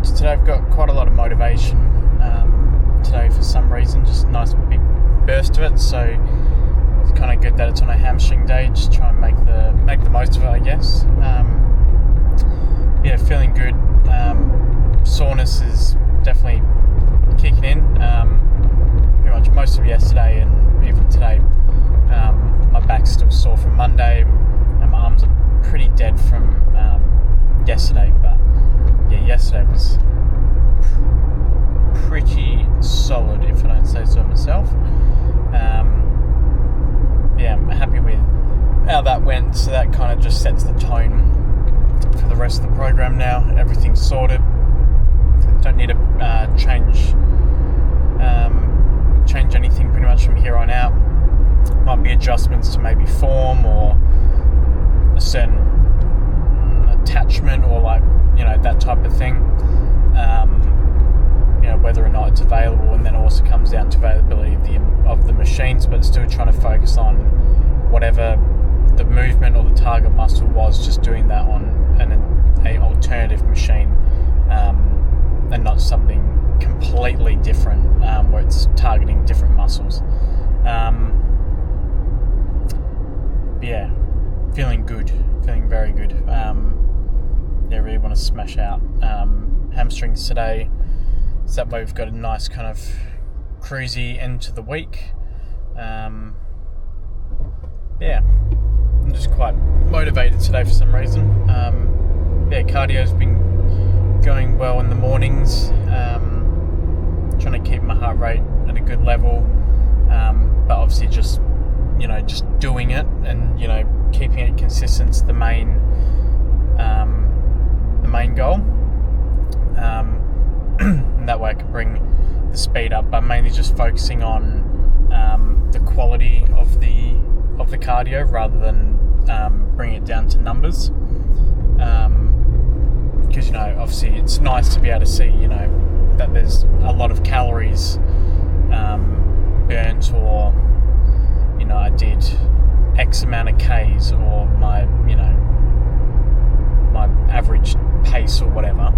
forward to today. I've got quite a lot of motivation today for some reason, just a nice big burst of it, so it's kind of good that it's on a hamstring day. Just try and make the most of it, I guess. Feeling good. Soreness is definitely kicking in. Pretty much most of yesterday and even today. My back's still sore from Monday, and my arms are pretty dead from yesterday. But yeah, yesterday was pretty solid, if I don't say so myself. I'm happy with how that went. So that kind of just sets the tone for the rest of the program now. Everything's sorted. Don't need to change anything pretty much from here on out. Might be adjustments to maybe form or a certain attachment or that type of thing. Whether or not it's available, and then also comes down to availability of the machines, but still trying to focus on whatever the movement or the target muscle was, just doing that on an alternative machine, and not something completely different where it's targeting different muscles. Feeling good, feeling very good. Really want to smash out hamstrings today, so that way we've got a nice kind of cruisy end to the week. I'm just quite motivated today for some reason. Cardio's been going well in the mornings, trying to keep my heart rate at a good level, but obviously just doing it and keeping it consistent is the main goal, and that way I can bring the speed up, but mainly just focusing on the quality of the cardio rather than bring it down to numbers, because obviously it's nice to be able to see that there's a lot of calories burnt, or I did X amount of Ks, or my average pace or whatever.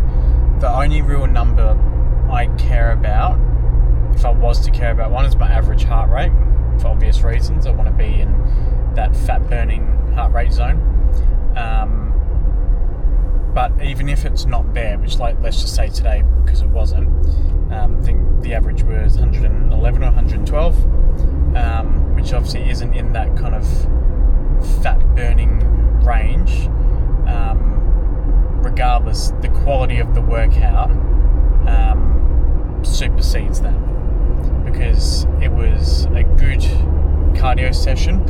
The only real number I care about, if I was to care about one, is my average heart rate, for obvious reasons. I want to be in that fat burning heart rate zone. But even if it's not there, which let's just say today, because it wasn't, I think the average was 111 or 112, which obviously isn't in that kind of fat burning range. Regardless, the quality of the workout supersedes that, because it was a good cardio session.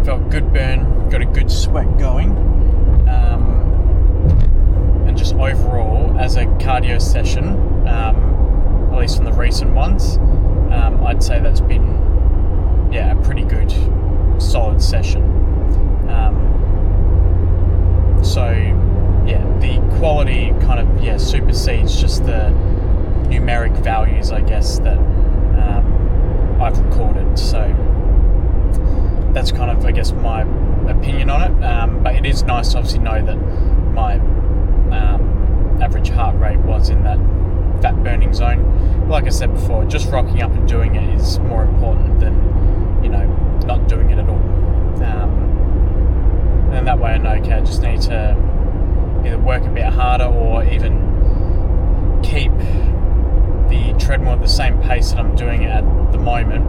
Felt good burn, got a good sweat going, and just overall as a cardio session, at least from the recent ones, I'd say that's been a pretty good solid session. The quality kind of supersedes just the numeric values, I guess, that I've recorded. So that's kind of, I guess, my opinion on it. But it is nice to obviously know that my average heart rate was in that fat burning zone. Like I said before, just rocking up and doing it is more important than not doing it at all. And that way I know, okay, I just need to either work a bit harder or even keep the treadmill at the same pace that I'm doing it at the moment,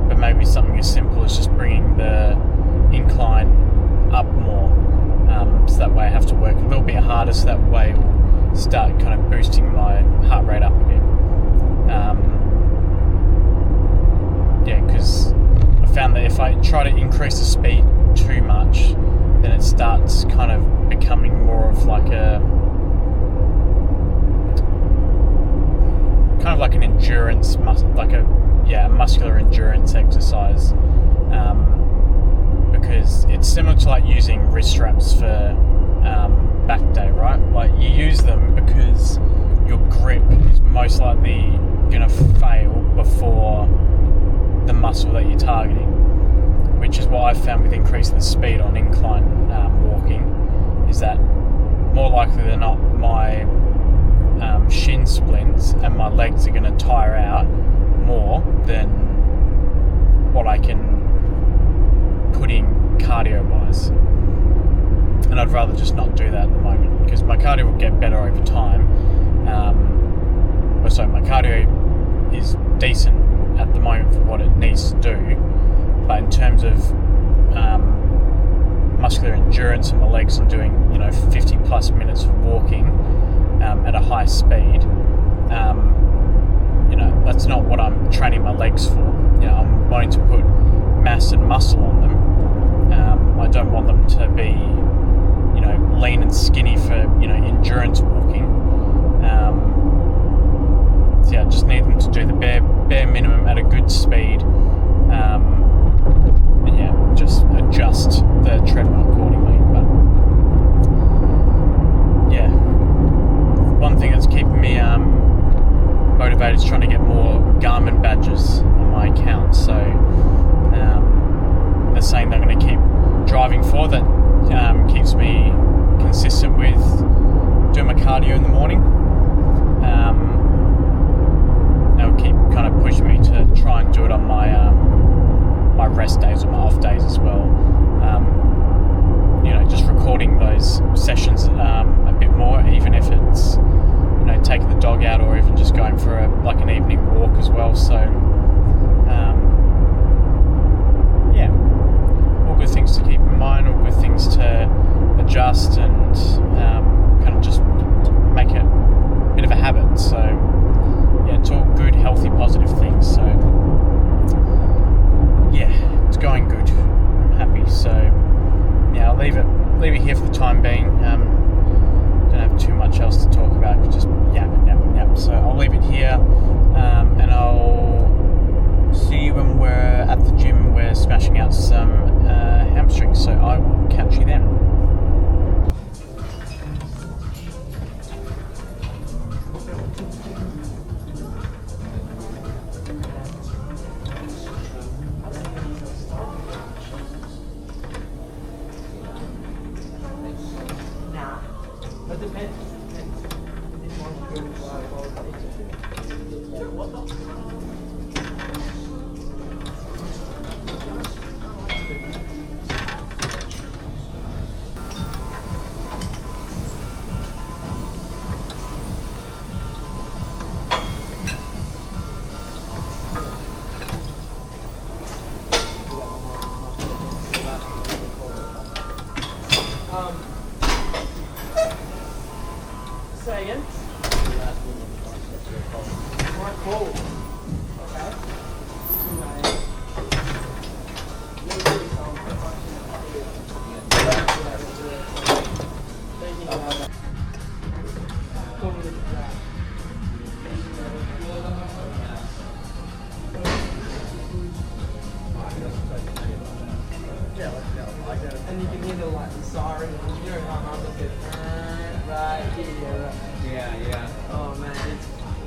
but maybe something as simple as just bringing the incline up more, so that way I have to work a little bit harder, so that way it will start kind of boosting my heart rate up a bit. Because I found that if I try to increase the speed too much, then it starts kind of becoming more of like an endurance muscular endurance exercise, because it's similar to using wrist straps for back day, right? You use them because your grip is most likely gonna fail before the muscle that you're targeting, which is what I've found with increasing the speed on incline walking, is that more likely than not, my shin splints and my legs are going to tire out more than what I can put in cardio wise. And I'd rather just not do that at the moment, because my cardio will get better over time. My cardio is decent at the moment for what it needs to do, but in terms of muscular endurance in my legs, I'm doing 50 plus minutes of walking at a high speed. That's not what I'm training my legs for. I'm wanting to put mass and muscle on them. I don't want them to be lean and skinny for endurance walking. I just need them to do the bare minimum at a good speed, and just adjust the treadmill accordingly. But one thing that's keeping me motivated is trying to get more Garmin badges on my account. So they're saying they're going to keep driving for that. Keeps me consistent with doing my cardio in the morning. They'll keep kind of pushing me to try and do it on my my rest days or my off days as well. Just recording those sessions a bit more, even if it's taking the dog out or even just going for an evening walk as well. So all good things to keep in mind, all good things to adjust and kind of just make it a bit of a habit. So it's all good, healthy, positive things. So it's going good. I'm happy. So I'll leave it here for the time being. Don't have too much else to talk about. Just yap. So I'll leave it here, and I'll see you when we're at the gym. We're smashing out some hamstrings. So I will catch you then. Say again? More cold. Okay. And you can hear the siren, you know how I'm looking right here. Yeah. Oh man, it's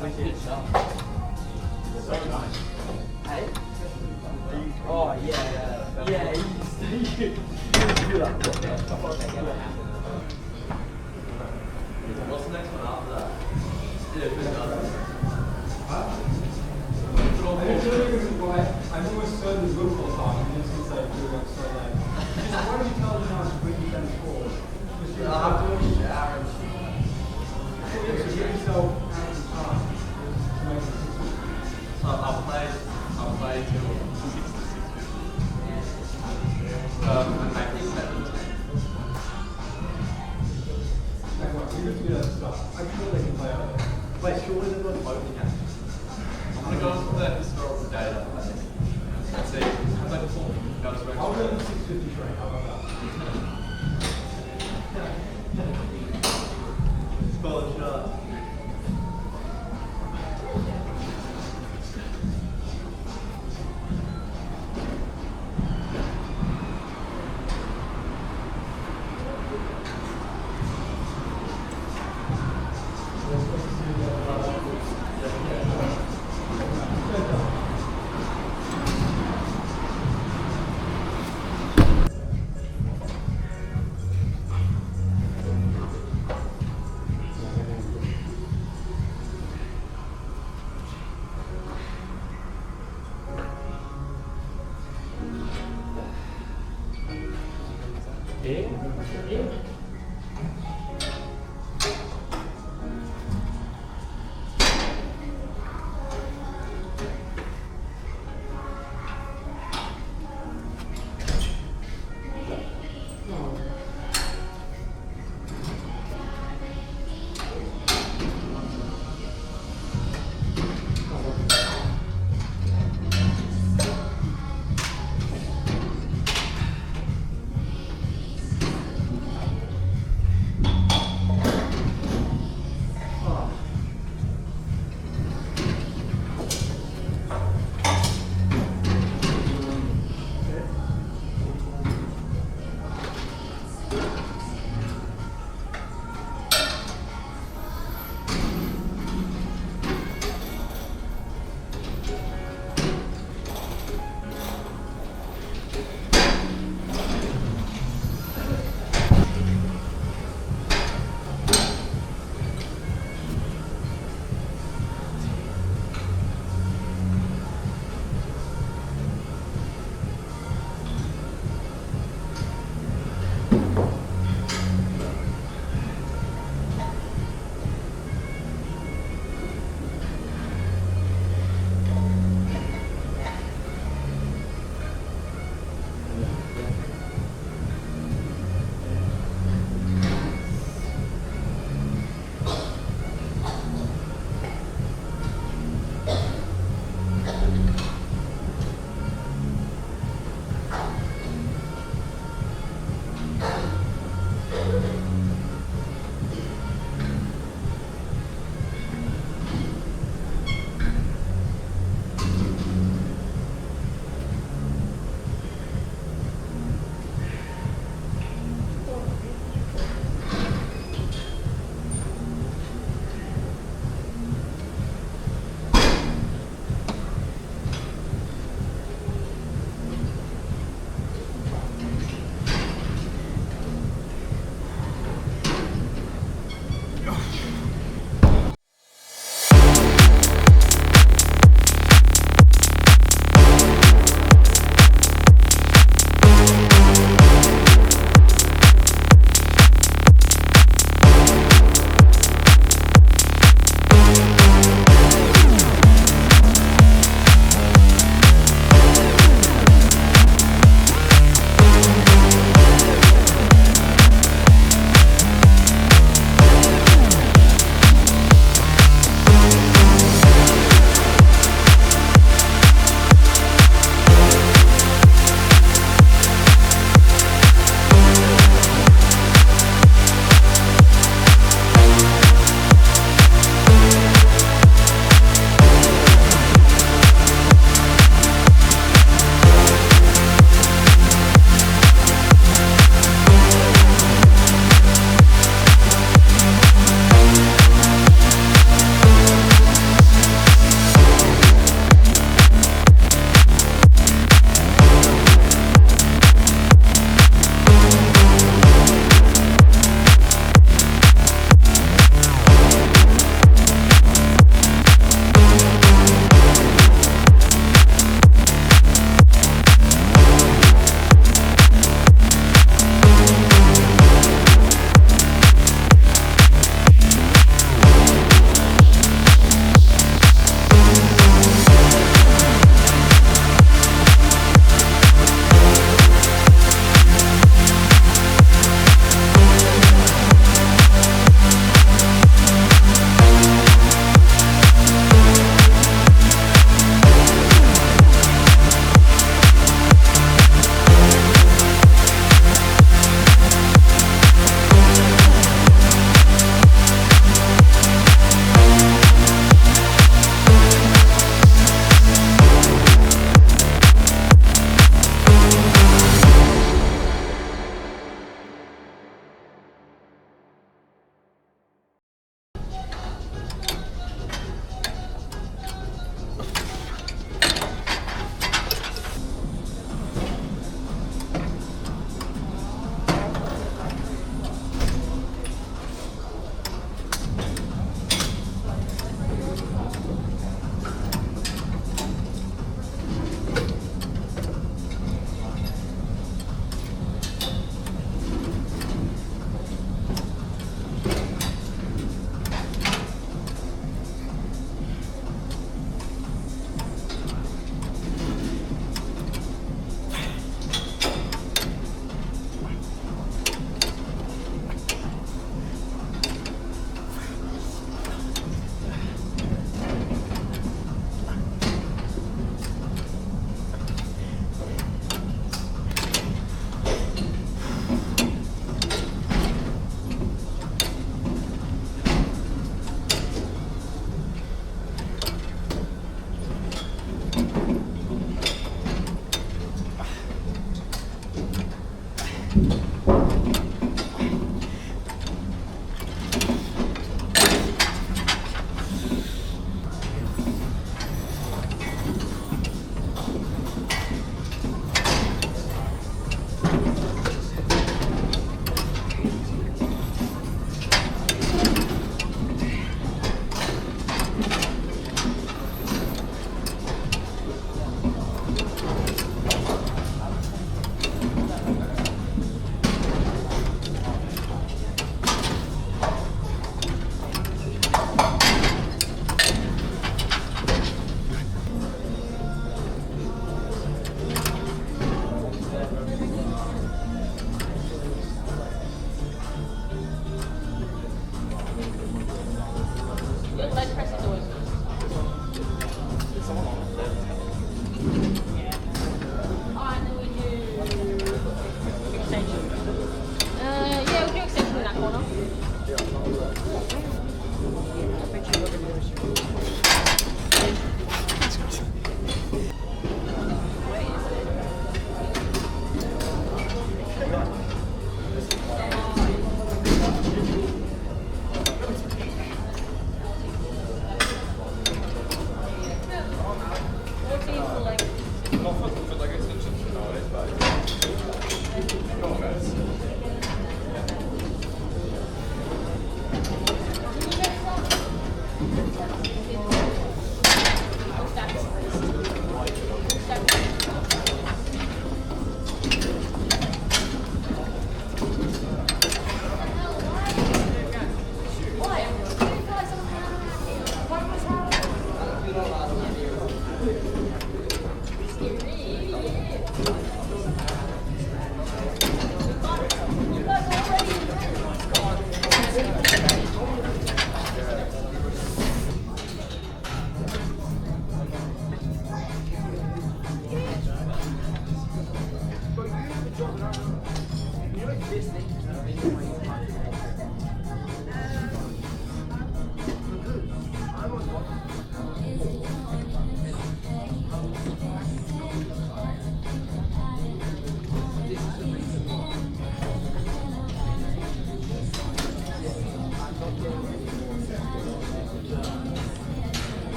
wicked. So nice. Hey? Oh yeah. Yeah, you do that. What's the next one after that? I'm almost certain there's room for time. I'm just going to say, why don't you tell them how to bring you down forward? I'll have to watch Aaron. Give yourself out of time to make it 6 So I'll play till 6 to 6. And make it 7 to 10. Okay, right, we just do that stuff. I'm sure they can play out there. Wait, surely they've got voting games. I'm going to go into the historical data. Let's see. Have they performed? I'll go to 653. How about that? Well, shot. Yeah. Yeah.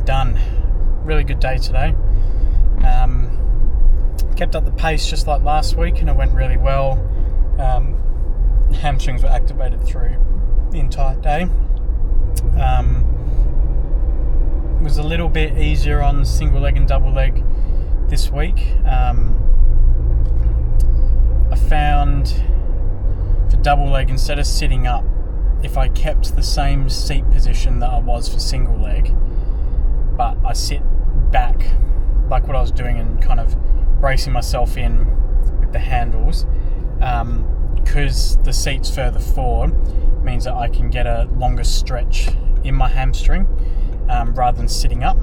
Done. Really good day today. Kept up the pace just like last week and it went really well. Hamstrings were activated through the entire day. Was a little bit easier on single leg and double leg this week. I found for double leg, instead of sitting up, if I kept the same seat position that I was for single leg, but I sit back like what I was doing and kind of bracing myself in with the handles, because the seat's further forward means that I can get a longer stretch in my hamstring, rather than sitting up,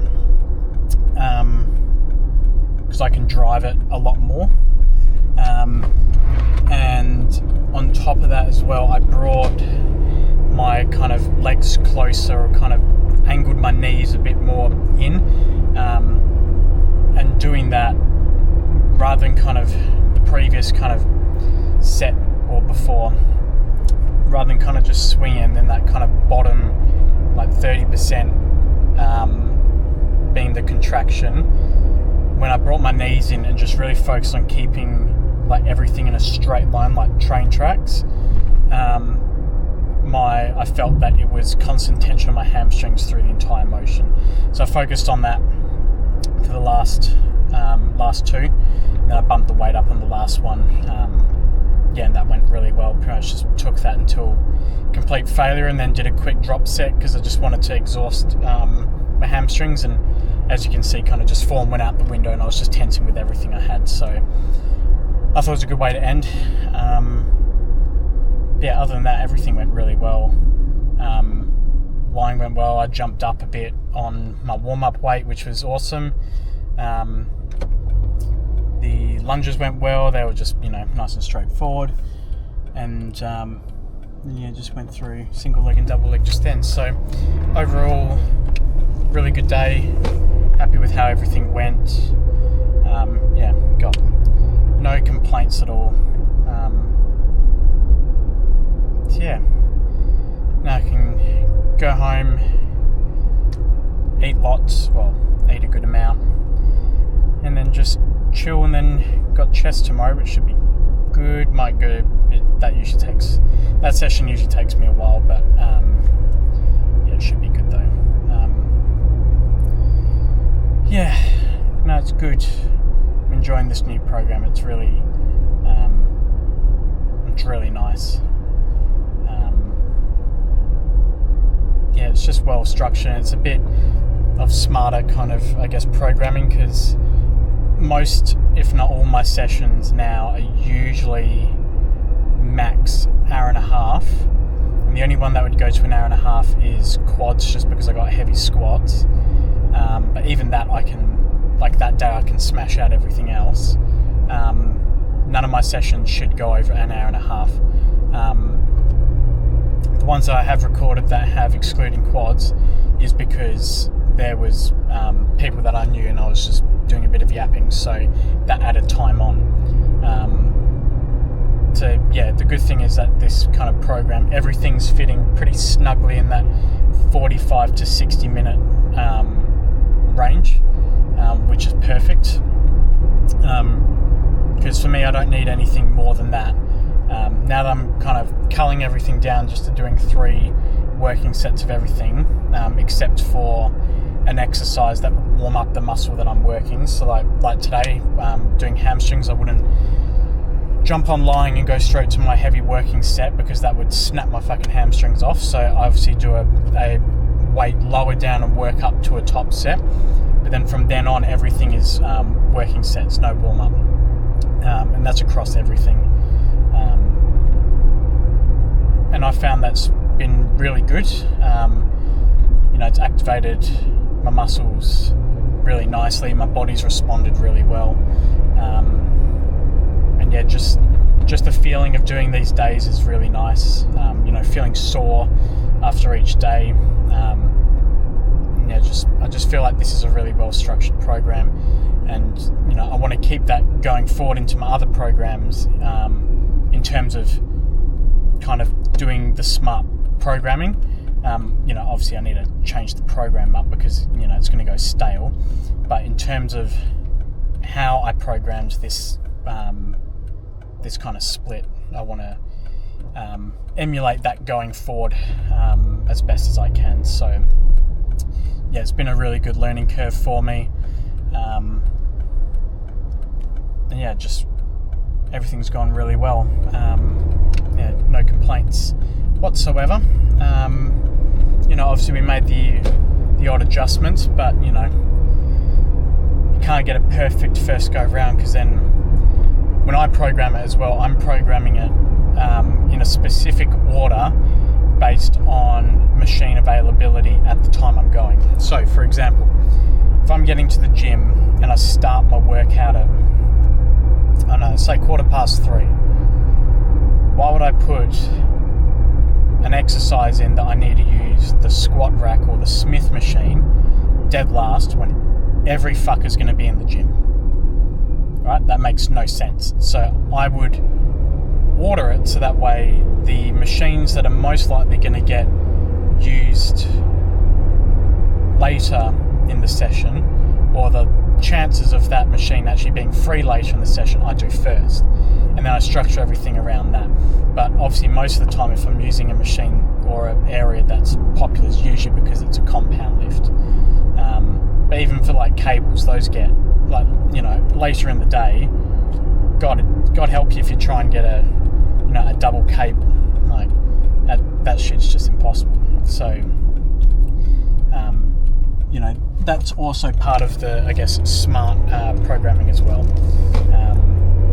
because I can drive it a lot more. And on top of that as well, I brought my kind of legs closer, or kind of angled my knees a bit more in, and doing that rather than kind of the previous kind of set or before, rather than kind of just swinging and then that kind of bottom like 30% being the contraction. When I brought my knees in and just really focused on keeping like everything in a straight line like train tracks, I felt that it was constant tension on my hamstrings through the entire motion. So I focused on that for the last two, and then I bumped the weight up on the last one. And that went really well. Pretty much just took that until complete failure, and then did a quick drop set because I just wanted to exhaust my hamstrings. And as you can see, kind of just form went out the window, and I was just tensing with everything I had. So I thought it was a good way to end. Other than that, everything went really well. Lying went well. I jumped up a bit on my warm-up weight, which was awesome. The lunges went well. They were just, nice and straightforward. And just went through single leg and double leg just then. So overall, really good day. Happy with how everything went. Got no complaints at all. Now I can go home, eat a good amount, and then just chill. And then got chest tomorrow, which should be good. That session usually takes me a while, but it should be good though. It's good. I'm enjoying this new program. It's really nice. It's just well structured. It's a bit of smarter kind of, programming, because most, if not all, my sessions now are usually max hour and a half, and the only one that would go to an hour and a half is quads, just because I got heavy squats. But even that, I can, that day, I can smash out everything else. None of my sessions should go over an hour and a half. The ones that I have recorded that have excluding quads is because there was people that I knew, and I was just doing a bit of yapping, so that added time on. The good thing is that this kind of program, everything's fitting pretty snugly in that 45 to 60 minute range, which is perfect. Because for me, I don't need anything more than that. Now that I'm kind of culling everything down just to doing 3 working sets of everything, except for an exercise that will warm up the muscle that I'm working. So like today, doing hamstrings, I wouldn't jump on lying and go straight to my heavy working set, because that would snap my fucking hamstrings off. So I obviously do a weight lower down and work up to a top set. But then from then on, everything is working sets, no warm up. And that's across everything. And I found that's been really good. It's activated my muscles really nicely. My body's responded really well. Just the feeling of doing these days is really nice. Feeling sore after each day. I just feel like this is a really well structured program, and I want to keep that going forward into my other programs, in terms of kind of doing the smart programming. Obviously I need to change the program up, because it's going to go stale, but in terms of how I programmed this this kind of split, I want to emulate that going forward as best as I can. So it's been a really good learning curve for me. Just everything's gone really well. No complaints whatsoever. Obviously we made the odd adjustments, but you can't get it perfect first go round, because then when I program it as well, I'm programming it in a specific order based on machine availability at the time I'm going. So example, if I'm getting to the gym and I start my workout at, I don't know, say 3:15, why would I put an exercise in that I need to use the squat rack or the Smith machine dead last when every fucker's going to be in the gym? Right? That makes no sense. So I would order it so that way the machines that are most likely going to get used later in the session, or the chances of that machine actually being free later in the session, I do first, and then I structure everything around that. But obviously most of the time, if I'm using a machine or an area that's popular, is usually because it's a compound lift. But even for like cables, those get, like, you know, later in the day, God help you if you try and get a double cable, like that shit's just impossible. So that's also part of the, I guess, smart programming as well.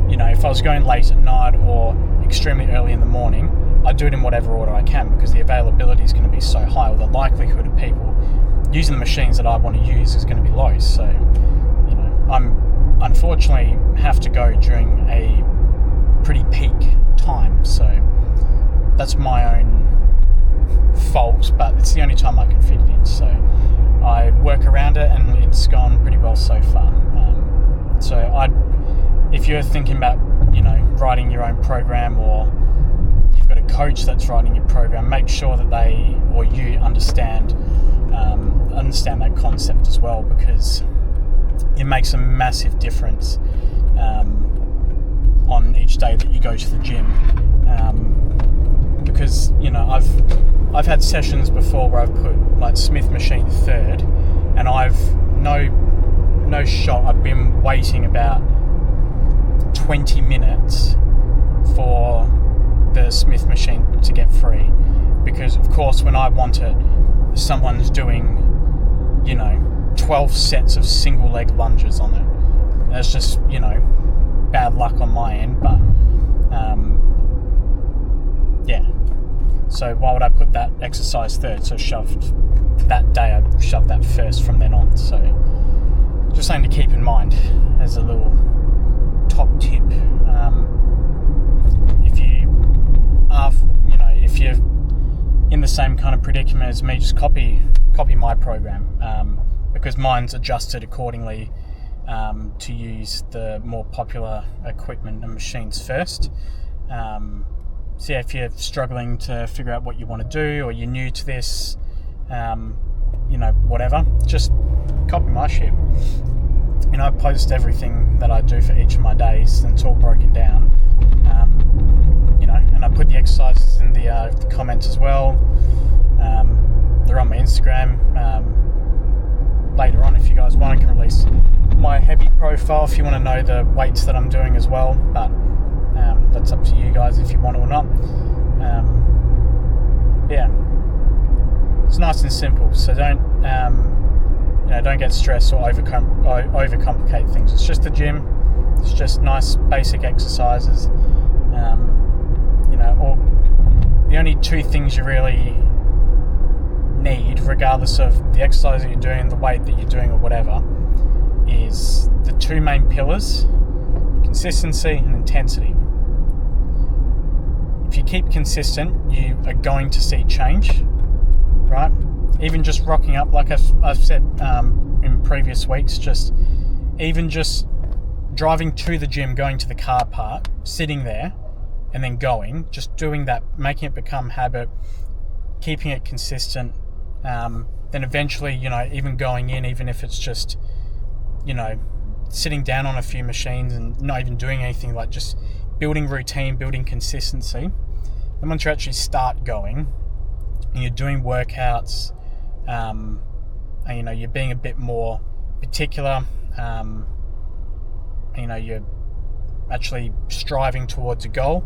If I was going late at night or extremely early in the morning, I do it in whatever order I can, because the availability is going to be so high, or the likelihood of people using the machines that I want to use is going to be low. So, I'm unfortunately have to go during a pretty peak time. So that's my own fault, but it's the only time I can fit it in. So I work around it, and it's gone pretty well so far. If you're thinking about, writing your own program, or you've got a coach that's writing your program, make sure that they or you understand that concept as well, because it makes a massive difference on each day that you go to the gym. Because I've had sessions before where I've put like Smith machine third, and I've no shot, I've been waiting about 20 minutes for the Smith machine to get free, because of course when I want it, someone's doing 12 sets of single leg lunges on it. That's just bad luck on my end, but so why would I put that exercise third? So that day I shoved that first from then on. So just something to keep in mind as a little top tip. If you're in the same kind of predicament as me, just copy my program, because mine's adjusted accordingly to use the more popular equipment and machines first. So if you're struggling to figure out what you want to do, or you're new to this, whatever, just copy my shit. I post everything that I do for each of my days, and it's all broken down. And I put the exercises in the comments as well. They're on my Instagram. Later on, if you guys want, I can release my heavy profile if you want to know the weights that I'm doing as well. But that's up to you guys if you want it or not. It's nice and simple. So don't get stressed or overcomplicate things. It's just the gym. It's just nice basic exercises. Or the only two things you really need, regardless of the exercise that you're doing, the weight that you're doing, or whatever, is the two main pillars: consistency and intensity. If you keep consistent, you are going to see change, right? Even just rocking up, like I've said in previous weeks, just driving to the gym, going to the car park, sitting there, and then going, just doing that, making it become habit, keeping it consistent, then eventually, even going in, even if it's just, sitting down on a few machines and not even doing anything, like just building routine, building consistency. Then once you actually start going and you're doing workouts, and you're being a bit more particular, you're actually striving towards a goal,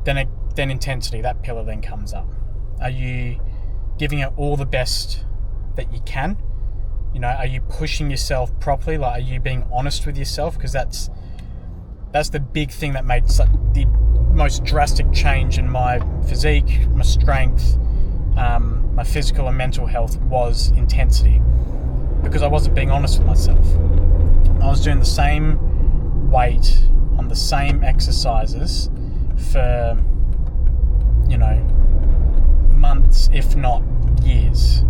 then intensity, that pillar then comes up. Are you giving it all the best that you can? Are you pushing yourself properly? Like, are you being honest with yourself? Because that's the big thing that made the most drastic change in my physique, my strength, my physical and mental health, was intensity. because I wasn't being honest with myself. I was doing the same weight on the same exercises for, you know, months, if not years,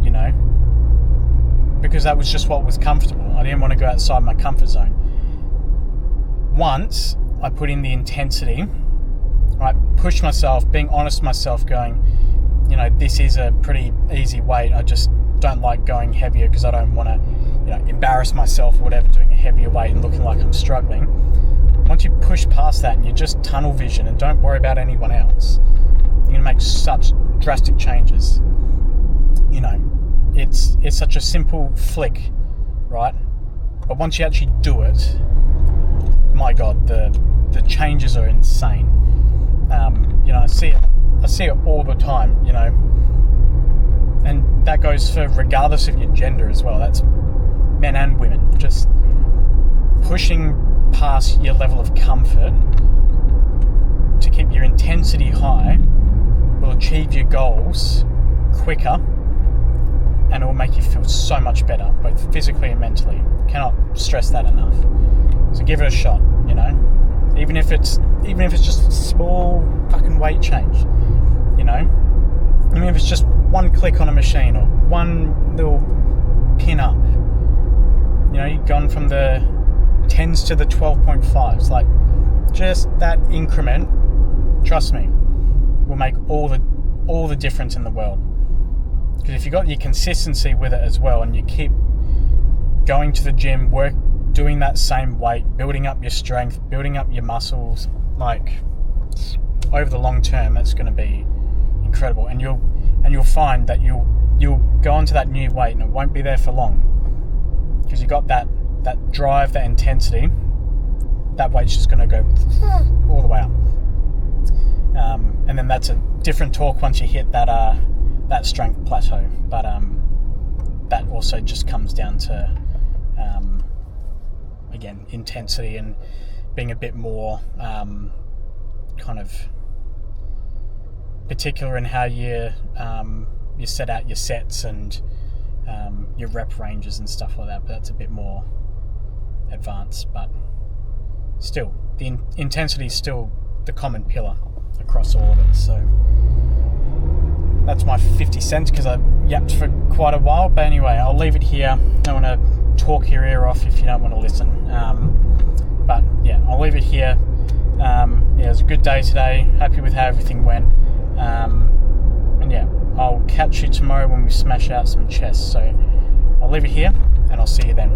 you know, because that was just what was comfortable. I didn't want to go outside my comfort zone. Once I put in the intensity, I pushed myself, being honest with myself, going, you know, this is a pretty easy weight. I just don't like going heavier because I don't want to, you know, embarrass myself or whatever doing a heavier weight and looking like I'm struggling. Once you push past that and you just tunnel vision and don't worry about anyone else, you're gonna make such drastic changes. You know, it's such a simple flick, right? But once you actually do it, my God, the changes are insane. You know, I see it all the time, you know, and that goes for regardless of your gender as well. That's men and women. Just pushing past your level of comfort to keep your intensity high will achieve your goals quicker, and it will make you feel so much better, both physically and mentally. Cannot stress that enough. So give it a shot, you know, even if it's just a small fucking weight change, you know, even if it's just one click on a machine or one little pin up, you know, you've gone from the 10s to the 12.5s, like just that increment, trust me, will make all the difference in the world. Because if you got your consistency with it as well, and you keep going to the gym, doing that same weight, building up your strength, building up your muscles, like over the long term, that's going to be incredible. And you'll find that you'll go onto that new weight and it won't be there for long, because you got that drive, that intensity. That weight's just going to go all the way up, and then that's a different talk once you hit that strength plateau. But that also just comes down to again, intensity and being a bit more kind of particular in how you set out your sets and your rep ranges and stuff like that. But that's a bit more advanced, but still, the intensity is still the common pillar across all of it. So that's my 50 cents, because I yapped for quite a while. But anyway, I'll leave it here. I don't want to talk your ear off if you don't want to listen. But yeah, I'll leave it here. It was a good day today. Happy with how everything went. And yeah, I'll catch you tomorrow when we smash out some chests. So I'll leave it here, and I'll see you then.